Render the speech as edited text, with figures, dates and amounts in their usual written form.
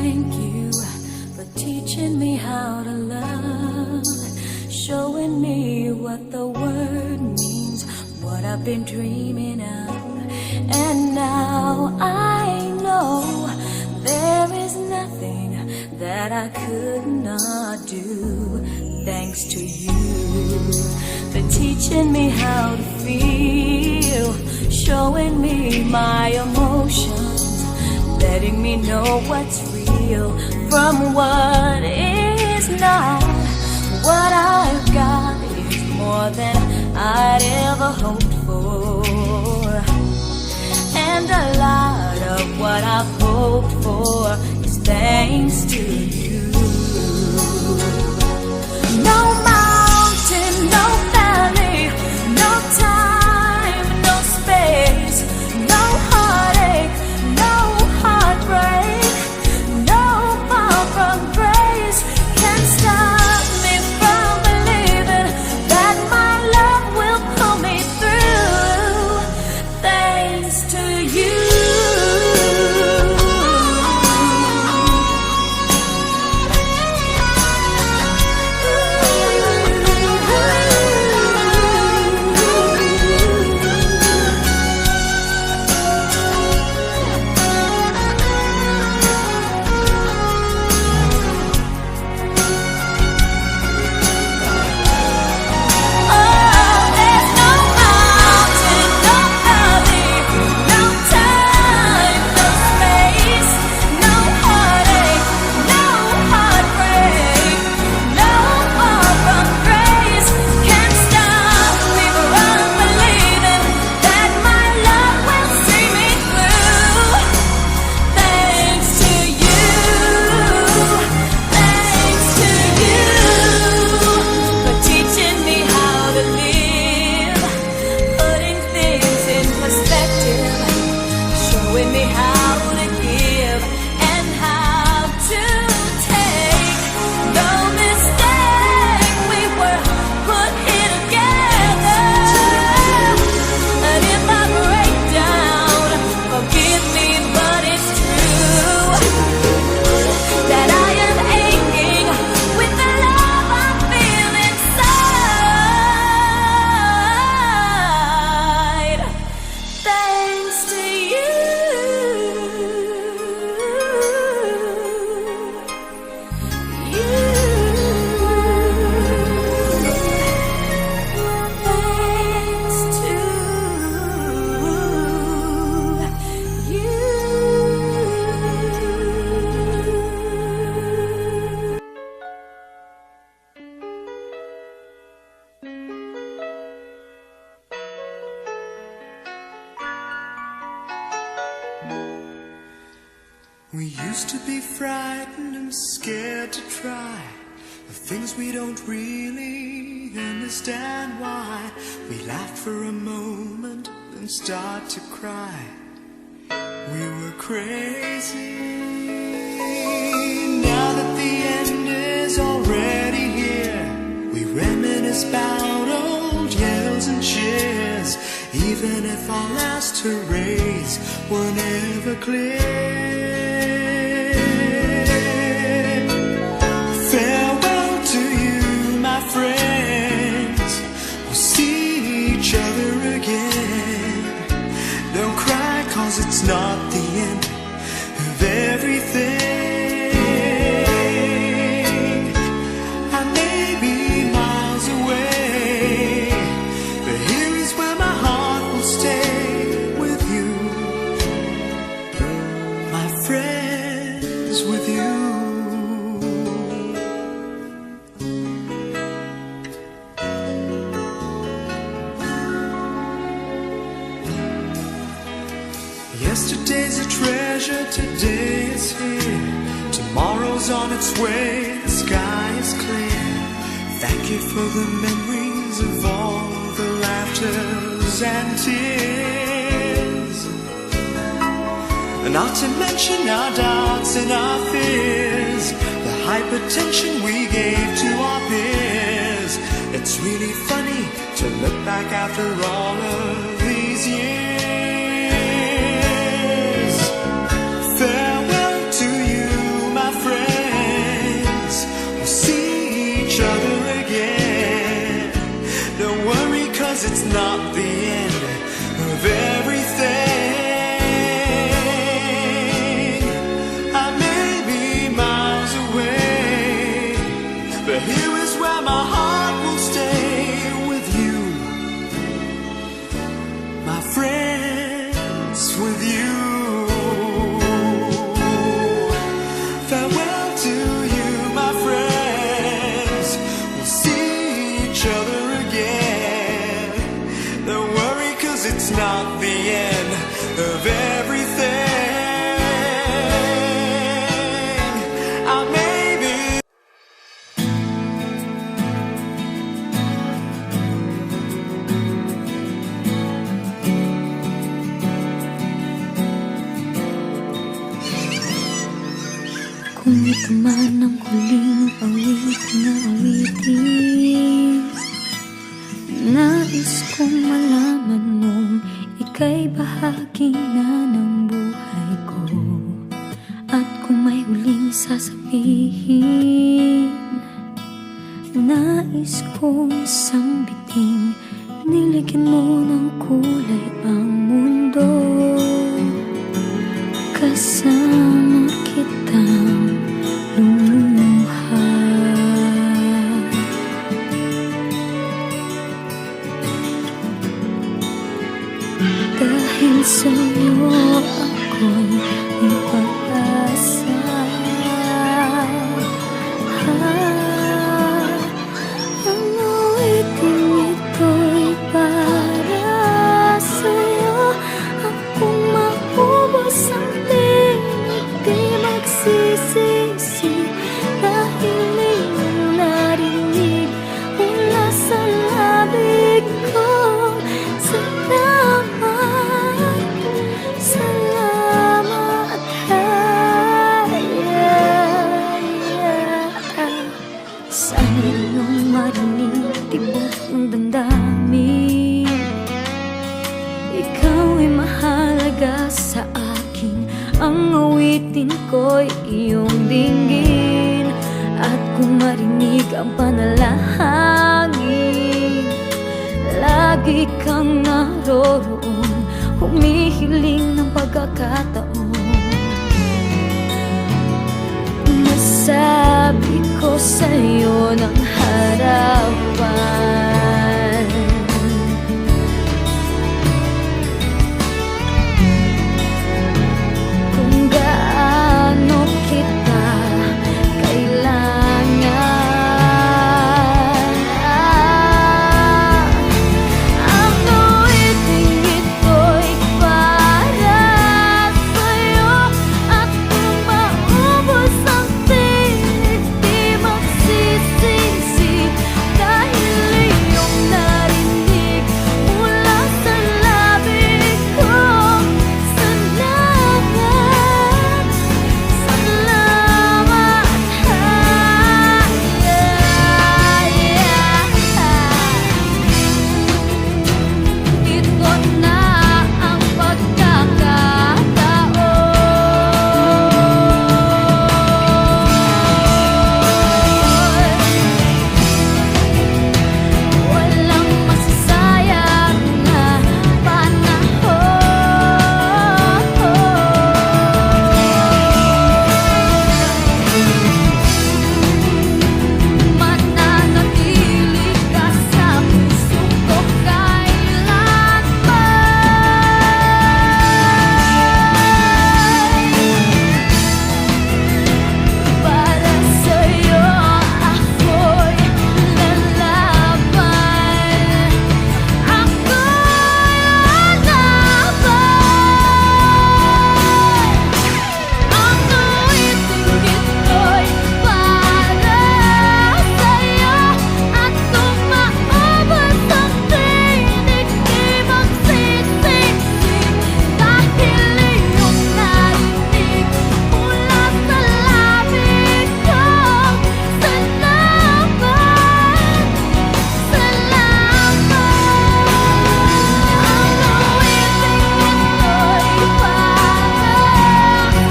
thank you for teaching me how to love, showing me what the word means, what I've been dreaming of. And now I know there is nothing that I could not do. Thanks to you for teaching me how to feel, showing me my emotions, letting me know what's real from what is not. What I've got is more than I'd ever hoped for, and a lot of what I've hoped for is thanks to you. No mountain, no valley, no time, no space, no heartache, no heartbreak, no far from grace can stop me from believing that my love will pull me through. Thanks to you. We used to be frightened and scared to try the things we don't really understand why. We laughed for a moment, then start to cry. We were crazy. Now that the end is already here, we reminisce about old yells and cheers, even if our last hurrays were never clear. Farewell to you, my friends. We'll see each other again. Don't cry, 'cause it's not the end of everything. I may be miles away, but here is where my heart will stay with you, my friends, with you. Yesterday's a treasure, today is here. Tomorrow's on its way, the sky is clear. Thank you for the memories of all the laughters and tears, and not to mention our doubts and our fears, the hypertension we gave to our peers. It's really funny to look back after all of these years. Farewell to you, Kung ito man ang huling awit na awitin, nais kong malaman mong ika'y bahagi na ng buhay ko. At kung may huling sasabihin, nais kong isang biting niligyan mo ng kulay ang mundo. Kasama kitang lumuha. Dahil sa'yo ako'y may pag-asa. Ang awiting ito'y para sa'yo. Akong maubos ang di magsisisi dahil iyong narinig mula sa labig ko. Salamat, salamat, sana iyong marinig tibok ng damdamin. Ikaw ay mahalaga sa akin, ang awitin ko'y iyong dinggin. At kung marinig ang panalangin, lagi kang naroroon, humihiling ng pagkakataon. Masabi ko sa'yo ng harapan,